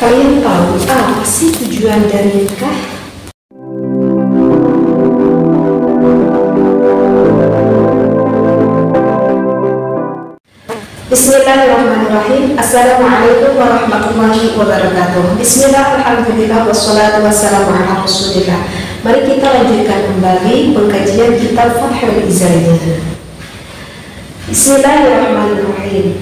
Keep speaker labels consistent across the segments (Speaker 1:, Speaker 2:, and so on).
Speaker 1: Kalian tahu apa sih tujuan dari nikah? Bismillahirrahmanirrahim. Assalamualaikum warahmatullahi wabarakatuh. Bismillah, alhamdulillah, wassalatu wassalamu ala rasulillah. Mari kita lanjutkan kembali pengkajian kitab Fathul Izzah. Bismillahirrahmanirrahim.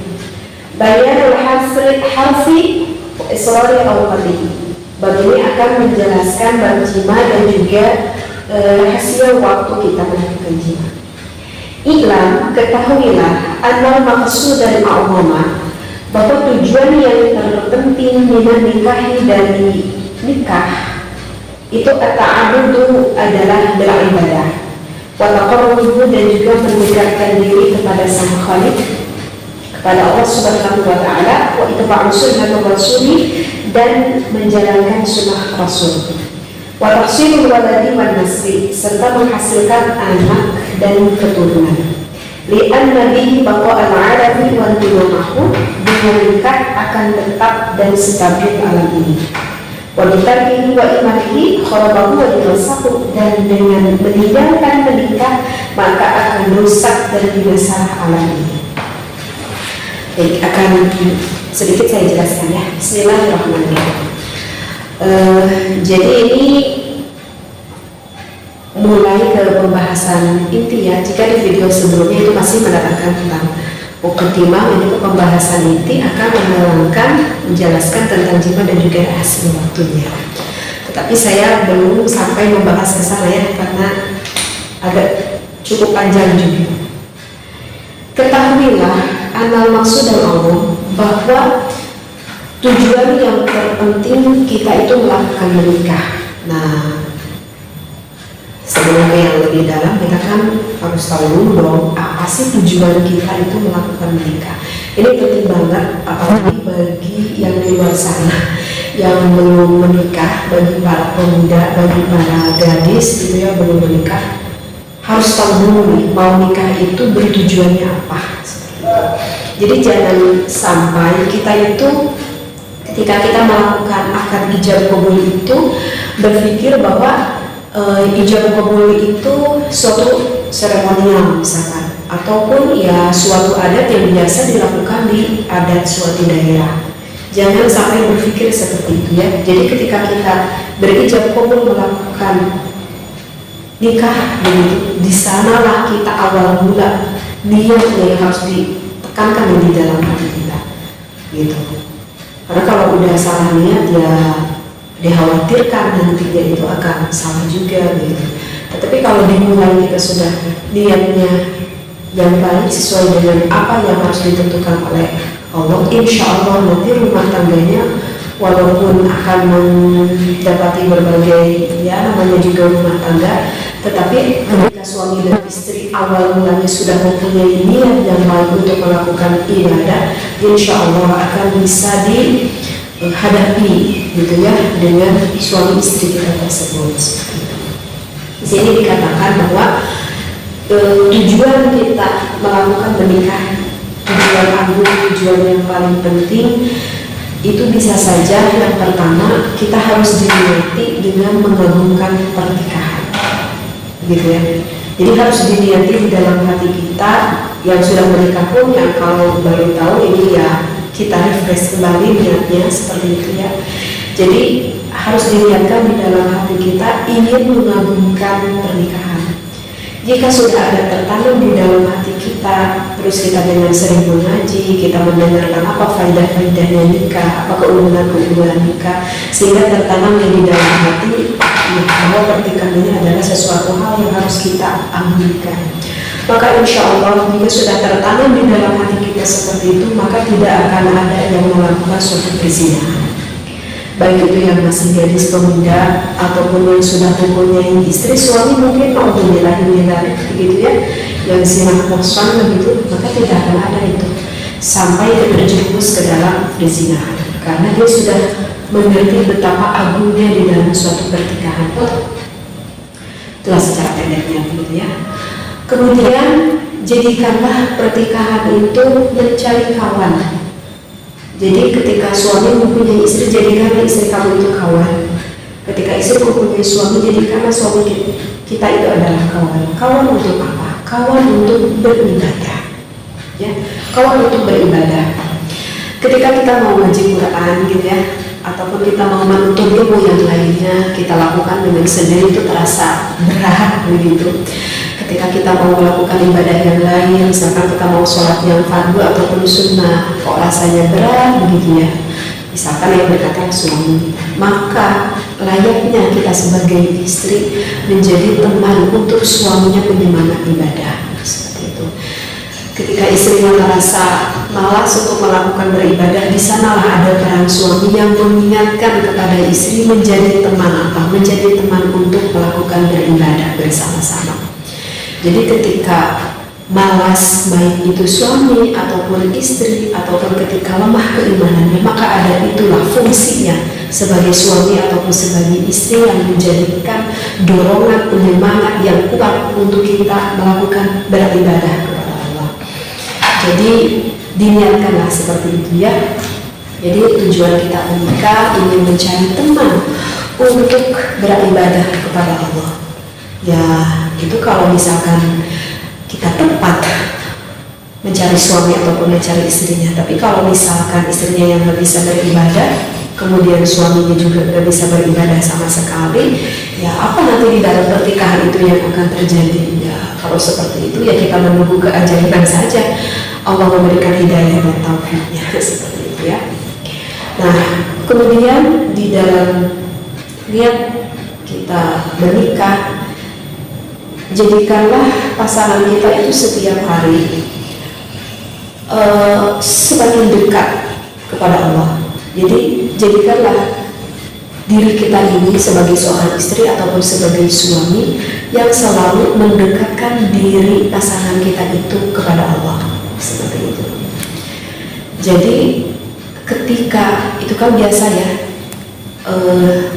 Speaker 1: Bayan al-harfi Israri awali. Bab ini akan menjelaskan bab jima dan juga rahasia waktu kita melakukan jima. Iklan, ketahuilah anal maksud dari ma'umumah, bahwa tujuan yang terpenting dengan nikahi dari nikah itu at-ta'abudu adalah beribadah, wa taqarrubu dan juga mendekatkan diri kepada Sang Khaliq, kepada Allah Subhanahu wa taala, wa ittiba' sunnah rasuli dan menjalankan sunnah Rasul, wa tahsilul waladi wan nasli serta menghasilkan anak dan keturunan. Li'anna bihi baqa al-'alafi wal qiyamahu, dengan nikah akan tetap dan stabil alam ini. Wa bitarkihi wa imanihi kharabahu wa dirasahu, dan dengan meninggalkan menikah maka akan rusak dan binasalah alam ini. Baik, akan sedikit saya jelaskan ya. Bismillahirrahmanirrahim. Jadi ini mulai ke pembahasan inti ya. Jika di video sebelumnya itu masih menerangkan tentang muqaddimah, ini pembahasan inti akan menerangkan, menjelaskan tentang jima dan juga hasil waktunya. Tetapi saya belum sampai membahas ke sana ya, karena agak cukup panjang juga. Ketahuilah anal maksud dan Allah, bahwa tujuan yang terpenting kita itu melakukan menikah. Nah, sebelum yang lebih dalam, kita kan harus tahu dulu dong, apa sih tujuan kita itu melakukan menikah. Ini penting banget, apalagi bagi yang di luar sana yang belum menikah, bagi para pemuda, bagi para gadis gitu ya, belum menikah, harus tahu dulu nih, mau nikah itu bertujuannya apa. Jadi jangan sampai kita itu ketika kita melakukan akad ijab qabul itu berpikir bahwa ijab qabul itu suatu seremonial misalkan, ataupun ya suatu adat yang biasa dilakukan di adat suatu daerah. Jangan sampai berpikir seperti itu ya. Jadi ketika kita berijab qabul melakukan nikah begitu, di sanalah kita awal mula niatnya yang harus ditekankan di dalam hati kita gitu. Karena kalau udah salah niat ya dikhawatirkan nantinya itu akan salah juga gitu. Tetapi kalau dimulai kita sudah niatnya yang baik sesuai dengan apa yang harus ditentukan oleh Allah, insya Allah nanti rumah tangganya walaupun akan mendapati berbagai ya namanya juga rumah tangga, tetapi ketika suami dan istri awal mulanya sudah mempunyai niat yang baik untuk melakukan ibadah, insya Allah akan bisa dihadapi gitu ya dengan suami istri kita tersebut. Di sini dikatakan bahwa tujuan kita melakukan menikah, tujuan agung, tujuan yang paling penting itu bisa saja yang pertama kita harus diniati dengan mengagungkan pernikahan gitu ya. Jadi harus diniati di dalam hati kita yang sudah menikah pun, yang kalau baru tahu ini ya kita refresh kembali niatnya seperti itu ya. Jadi harus diniatkan di dalam hati kita ingin mengagungkan pernikahan. Jika sudah ada tertanam di dalam hati kita, terus kita dengan sering mengaji, kita mendengarkan apa faidah-faidahnya nikah, apa keunggulan-keunggulan nikah, sehingga tertanam di dalam hati bahwa pernikahan ini adalah sesuatu hal yang harus kita agungkan. Maka insya Allah jika sudah tertanam di dalam hati kita seperti itu, maka tidak akan ada yang melakukan suatu perzinahan. Baik itu yang masih gadis pemuda ataupun yang sudah mempunyai istri, suami mungkin alhamdulillah begitu ya, yang zina muhsan begitu, maka tidak akan ada itu sampai terjerumus ke dalam perzinahan, karena dia sudah mengerti betapa agungnya di dalam suatu pernikahan. Itulah secara pendeknya begitu ya. Kemudian jadikanlah pernikahan itu mencari kawan. Jadi ketika suami mempunyai istri, jadikan istri kamu itu kawan. Ketika istri mempunyai suami, jadikanlah suami kita itu adalah kawan. Kawan untuk apa? Kawan untuk beribadah. Ya, kawan untuk beribadah. Ketika kita mau ngaji Quran gitu ya, ataupun kita mau menuntut ilmu yang lainnya, kita lakukan dengan sendiri itu terasa berat begitu. Ketika kita mau melakukan ibadah yang lain, misalkan kita mau sholat yang fardu ataupun sunnah, kok rasanya berat begitu ya. Misalkan yang berkata suami, maka layaknya kita sebagai istri menjadi teman untuk suaminya penyemangat ibadah, seperti itu. Ketika istrinya merasa malas untuk melakukan beribadah, di sanalah ada peran suami yang mengingatkan kepada istri menjadi teman apa? Menjadi teman untuk melakukan beribadah bersama-sama. Jadi ketika malas, baik itu suami ataupun istri, ataupun ketika lemah keimanannya, maka ada itulah fungsinya sebagai suami ataupun sebagai istri yang menjadikan dorongan penyemangat yang kuat untuk kita melakukan beribadah kepada Allah. Jadi diniatkanlah seperti itu ya. Jadi tujuan kita menikah ingin mencari teman untuk beribadah kepada Allah. Ya itu kalau misalkan kita tepat mencari suami ataupun mencari istrinya. Tapi kalau misalkan istrinya yang nggak bisa beribadah, kemudian suaminya juga nggak bisa beribadah sama sekali, ya apa nanti di dalam pernikahan itu yang akan terjadi? Ya kalau seperti itu ya kita menunggu keajaiban saja. Allah memberikan hidayah dan taufiknya seperti itu ya. Nah kemudian di dalam niat kita menikah, jadikanlah pasangan kita itu setiap hari semakin dekat kepada Allah. Jadi jadikanlah diri kita ini sebagai seorang istri ataupun sebagai suami yang selalu mendekatkan diri pasangan kita itu kepada Allah, seperti itu. Jadi ketika itu kan biasa ya,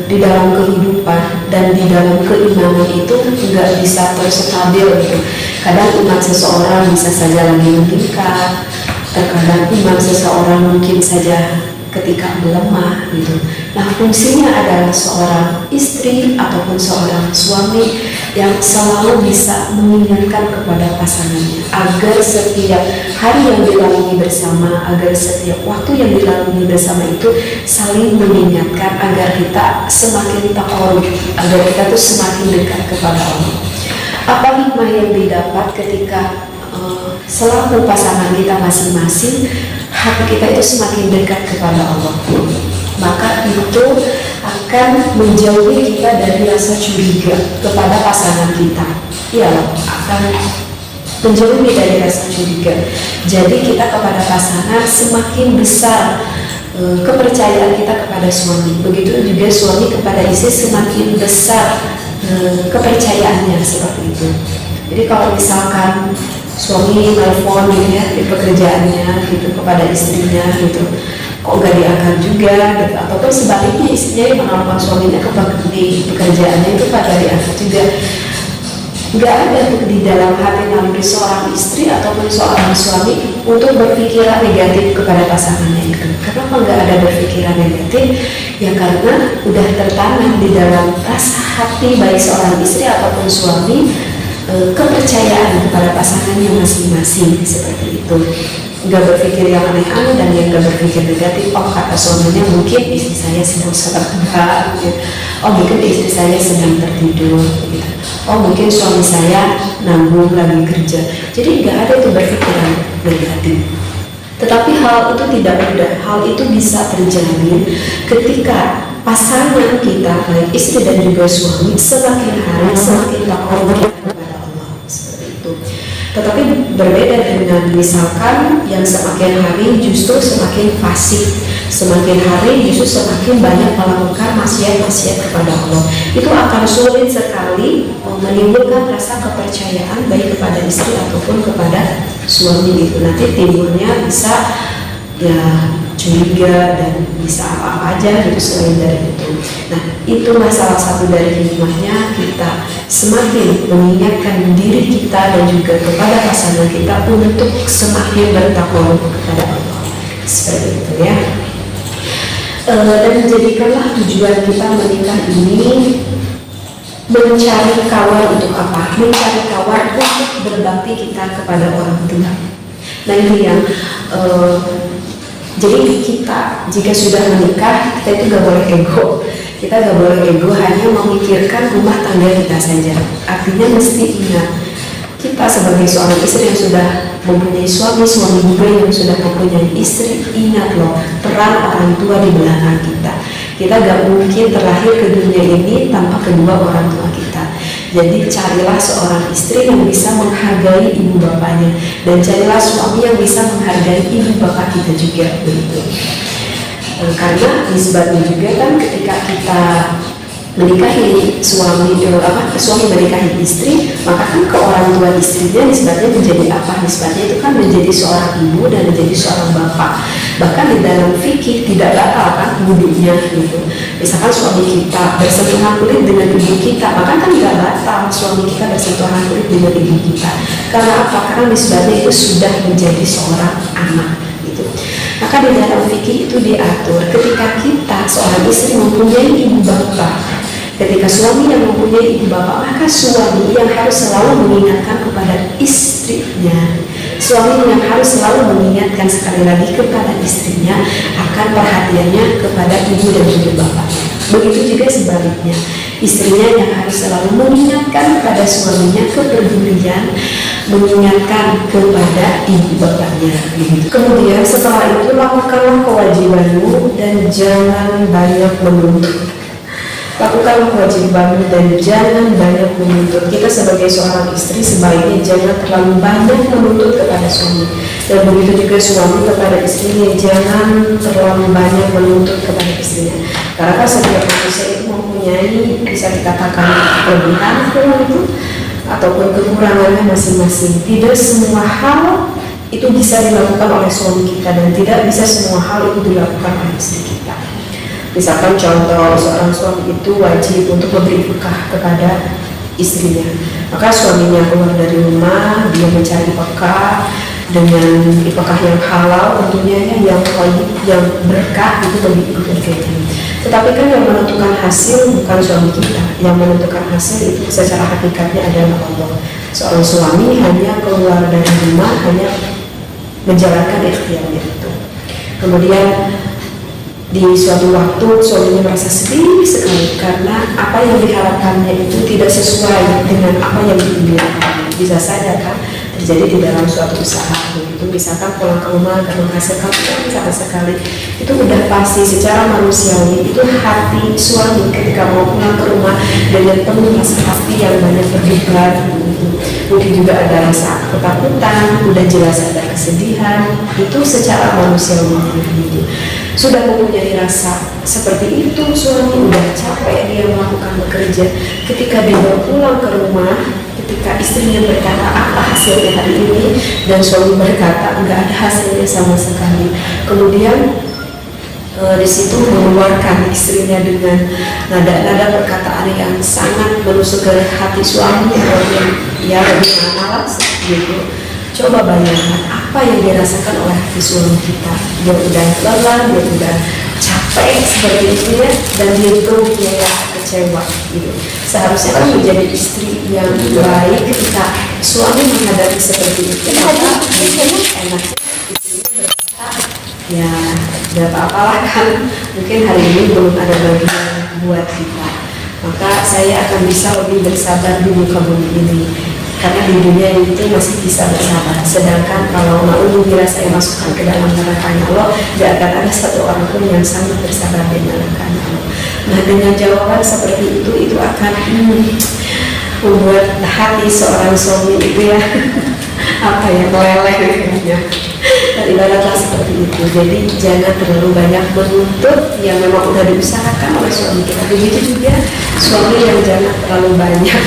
Speaker 1: di dalam kehidupan dan di dalam keimanan itu nggak bisa terus stabil gitu. Kadang iman seseorang bisa saja lagi meningkat, terkadang iman seseorang mungkin saja ketika melemah gitu. Nah fungsinya adalah seorang istri ataupun seorang suami yang selalu bisa mengingatkan kepada pasangannya agar setiap hari yang dilalui bersama, agar setiap waktu yang dilalui bersama itu saling mengingatkan agar kita semakin taqarrub, agar kita tuh semakin dekat kepada Allah. Apa hikmah yang didapat ketika selaku pasangan kita masing-masing hati kita itu semakin dekat kepada Allah? Maka itu akan menjauhi kita dari rasa curiga kepada pasangan kita. Ya, akan menjauhi dari rasa curiga. Jadi kita kepada pasangan semakin besar kepercayaan kita kepada suami. Begitu juga suami kepada istri semakin besar kepercayaannya, seperti itu. Jadi kalau misalkan suami nelfon gitu ya di pekerjaannya gitu kepada istrinya gitu, kok gak diangkat juga gitu, ataupun sebaliknya istrinya yang menelpon suaminya di pekerjaannya itu pada diangkat juga. Gak ada di dalam hati naluri seorang istri ataupun seorang suami untuk berpikiran negatif kepada pasangannya itu. Kenapa gak ada berpikiran negatif? Ya karena udah tertanam di dalam rasa hati baik seorang istri ataupun suami kepercayaan kepada pasangannya masing-masing, seperti itu. Nggak berpikir yang aneh-aneh dan yang nggak berpikir negatif. Oh kata suaminya mungkin istri saya sedang sholat duha, gitu. Oh mungkin istri saya sedang tertidur, gitu. Oh mungkin suami saya nanggung lagi kerja. Jadi nggak ada itu berpikiran negatif. Tetapi hal itu tidak mudah. Hal itu bisa terjadi ketika pasangan kita, baik istri dan juga suami, semakin hari semakin takut kepada Allah, seperti itu. Tetapi berbeda dengan misalkan yang semakin hari justru semakin fasik, semakin hari justru semakin banyak melakukan maksiat-maksiat kepada Allah. Itu akan sulit sekali menimbulkan rasa kepercayaan baik kepada istri ataupun kepada suami itu. Nanti timbulnya bisa ya curiga dan bisa apa aja gitu selain dari itu. Nah itulah salah satu dari hikmahnya kita semakin mengingatkan diri kita dan juga kepada pasangan kita untuk semakin bertakwa kepada Allah, seperti itu ya. Dan jadikanlah tujuan kita menikah ini mencari kawan untuk apa? Mencari kawan untuk berbakti kita kepada orang tua. Nah ini yang jadi kita jika sudah menikah, kita itu gak boleh ego. Kita gak boleh ego hanya memikirkan rumah tangga kita saja. Artinya mesti ingat, kita sebagai seorang istri yang sudah mempunyai suami muda yang sudah mempunyai istri, ingat loh, peran orang tua di belakang kita. Kita gak mungkin terlahir ke dunia ini tanpa kedua orang tua kita. Jadi carilah seorang istri yang bisa menghargai ibu bapaknya, dan carilah suami yang bisa menghargai ibu bapak kita juga, begitu. Karena nisbatnya juga kan ketika kita menikahi suami menikahi istri, maka kan ke orang tua istrinya nisbatnya menjadi apa? Nisbatnya itu kan menjadi seorang ibu dan menjadi seorang bapak. Bahkan di dalam fikih tidak batal kan wudhunya gitu. Misalkan suami kita bersentuhan kulit dengan ibu kita, maka kan tidak batal suami kita bersentuhan kulit dengan ibu kita. Karena apa? Karena nisbatnya itu sudah menjadi seorang anak gitu. Maka di dalam fikih itu diatur ketika kita seorang istri mempunyai ibu bapak, ketika suami yang mempunyai ibu bapak, maka suami yang harus selalu mengingatkan kepada istrinya, suami yang harus selalu mengingatkan sekali lagi kepada istrinya akan perhatiannya kepada ibu dan juga bapaknya. Begitu juga sebaliknya, istrinya yang harus selalu mengingatkan kepada suaminya kepedulian, mengingatkan kepada ibu bapaknya. Kemudian setelah itu lakukanlah kewajibanmu dan jangan banyak menuntut. Lakukanlah kewajibanmu dan jangan banyak menuntut. Kita sebagai seorang istri sebaiknya jangan terlalu banyak menuntut kepada suami, dan begitu juga suami kepada istrinya jangan terlalu banyak menuntut kepada istrinya. Karena setiap manusia itu mempunyai, bisa dikatakan, kelebihan itu ataupun kekurangannya masing-masing. Tidak semua hal itu bisa dilakukan oleh suami kita, dan tidak bisa semua hal itu dilakukan oleh istri kita. Misalkan contoh, seorang suami itu wajib untuk memberi bekah kepada istrinya, maka suaminya keluar dari rumah, dia mencari bekah dengan bekah yang halal tentunya, yang wajib, yang berkah, itu bagi keluarganya. Tetapi kan yang menentukan hasil bukan suami kita, yang menentukan hasil itu secara hakikatnya adalah Allah. Seorang suami hanya keluar dari rumah, hanya menjalankan ikhtiarnya itu. Kemudian di suatu waktu suaminya merasa sedih sekali karena apa yang diharapkannya itu tidak sesuai dengan apa yang diinginkannya. Bisa saja kan terjadi di dalam suatu usaha begitu. Misalkan pulang ke rumah gak menghasilkan uang sama sekali, itu udah pasti secara manusiawi itu hati suami ketika mau pulang ke rumah dengan penuh rasa hati yang banyak berdebar gitu. Mungkin juga ada rasa ketakutan, udah jelas ada kesedihan, itu secara manusiawi gitu. Sudah mempunyai rasa seperti itu, suami udah capek dia melakukan bekerja. Ketika dia pulang ke rumah, ketika istrinya berkata apa hasilnya hari ini, dan suami berkata enggak ada hasilnya sama sekali. Kemudian di situ mengeluarkan istrinya dengan nada-nada perkataan yang sangat menusuk ke hati suami, ya bagaimana gitu. Coba bayangkan apa yang dirasakan oleh hati suami kita. Dia udah lelah, dia udah capek seperti itu ya, dan dia ya kecewa gitu. Seharusnya kan menjadi istri yang baik ketika suami menghadapi seperti itu, maka enak istrinya berkata, ya gak apa-apalah kan, mungkin hari ini belum ada bagian buat kita, maka saya akan bisa lebih bersabar di muka bumi ini, karena di dunia itu masih bisa bersabar. Sedangkan kalau naudzubillah saya masukkan ke dalam nerakanya Allah, gak akan ada satu orang pun yang sangat bersabar di nerakanya Allah. Nah, dengan jawaban seperti itu akan membuat hati seorang suami itu ya apa ya, meleleh kayaknya. Dan ibaratlah seperti itu. Jadi jangan terlalu banyak menuntut yang memang udah diusahakan oleh suami kita. Begitu juga suami yang jangan terlalu banyak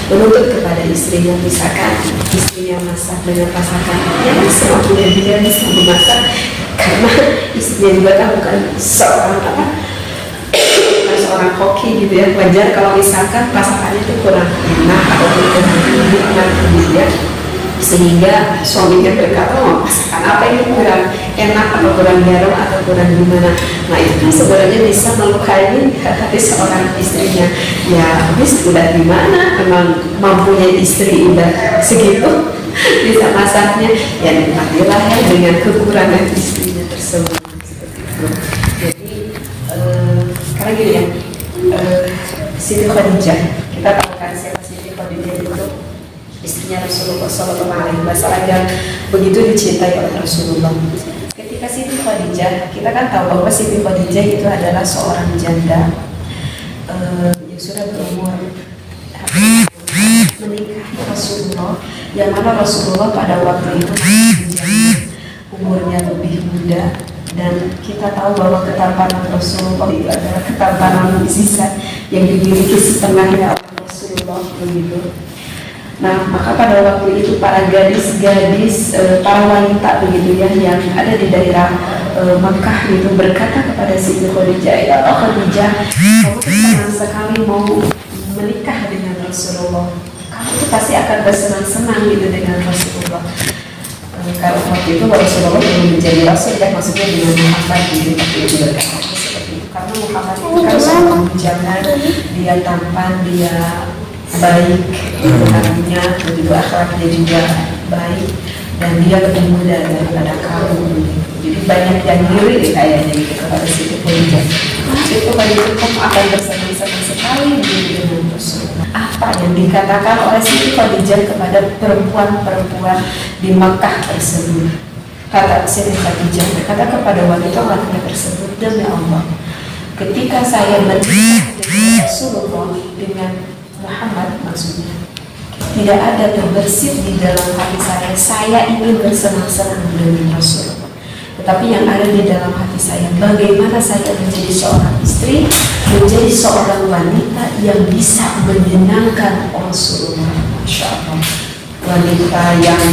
Speaker 1: menuntut kepada istrinya. Misalkan istrinya masak dengan masakan ya semampunya dia bisa memasak, karena istrinya juga kan bukan seorang koki gitu ya. Wajar kalau misalkan masakannya itu kurang enak atau kurang nikmat gitu ya. sehingga suaminya berkata, oh masakan apa ini kurang enak atau kurang garam atau kurang gimana. Nah itu sebenarnya bisa melukai hati seorang istrinya. Ya habis udah gimana, memang mampunya istri udah segitu bisa masaknya, ya nikmatilah ya dengan kekurangan istrinya tersebut seperti itu. Jadi karena gini ya, Siti Khadijah, kita tahu kan siapa Siti Khadijah itu, istrinya Rasulullah SAW yang begitu dicintai oleh Rasulullah. Ketika Siti Khadijah, kita kan tahu bahwa Siti Khadijah itu adalah seorang janda yang sudah berumur menikahi Rasulullah, yang mana Rasulullah pada waktu itu umurnya lebih muda, dan kita tahu bahwa ketampanan Rasulullah itu adalah ketampanan mukjizat yang dimiliki setengahnya oleh Rasulullah begitu. Nah, maka pada waktu itu para gadis-gadis, para wanita begitu ya, yang ada di daerah Makkah itu berkata kepada Siti Khadijah, ya Khadijah, kamu senang sekali mau menikah dengan Rasulullah, kamu tuh pasti akan bersenang-senang gitu dengan Rasulullah. Kalau waktu itu Rasulullah belum menjadi Rasul ya, maksudnya dengan Muhammad gitu, tapi itu berkata seperti itu karena Muhammad itu kan seorang bujangan, dia tampan, dia baik, orangnya begitu, akhlaknya juga baik, dan dia lebih muda daripada kamu. Jadi banyak yang ngiri kayaknya gitu kepada Siti Khadijah. Itu pada itu kamu akan bersenang-senang sekali dengan Rasulullah. Apa yang dikatakan oleh Siti Khadijah kepada perempuan-perempuan di Makkah tersebut? Kata Siti Khadijah berkata kepada wanita-wanita tersebut, demi Allah, ketika saya menikah dengan Rasulullah, dengan Muhammad maksudnya, tidak ada terbersit di dalam hati saya ingin bersenang-senang dengan Rasulullah. Tetapi yang ada di dalam hati saya, bagaimana saya menjadi seorang istri, menjadi seorang wanita yang bisa menyenangkan Rasulullah. Masya Allah, wanita yang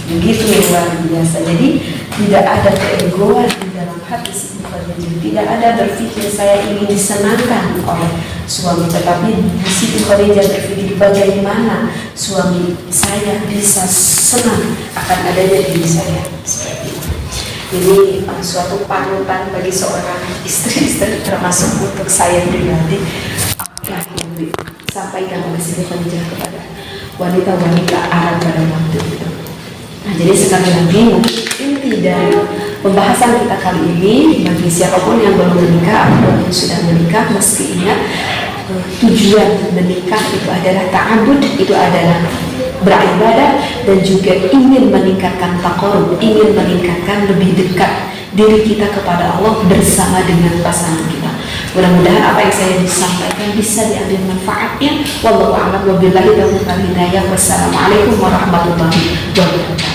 Speaker 1: begitu luar biasa. Jadi tidak ada keegoan di dalam hati Siti Khadijah, tidak ada berpikir saya ingin disenangkan oleh suami, tetapi Siti Khadijah berpikir bagaimana suami saya bisa senang akan adanya diri saya. Seperti itu. Ini suatu panutan bagi seorang istri-istri, termasuk untuk saya pribadi. Apa yang disampaikan oleh Siti Khadijah kepada wanita-wanita Arab pada waktu itu. Nah, jadi sekali lagi inti dari pembahasan kita kali ini, bagi siapapun yang belum menikah atau yang sudah menikah, mesti ingat tujuan menikah itu adalah ta'abud, itu adalah beribadah, dan juga ingin meningkatkan taqarrub, ingin meningkatkan lebih dekat diri kita kepada Allah bersama dengan pasangan kita. Mudah-mudahan apa yang saya disampaikan bisa diambil manfaatnya. Wallahu a'lam wa billahi taufiq wal hidayah. Wassalamualaikum warahmatullahi wabarakatuh.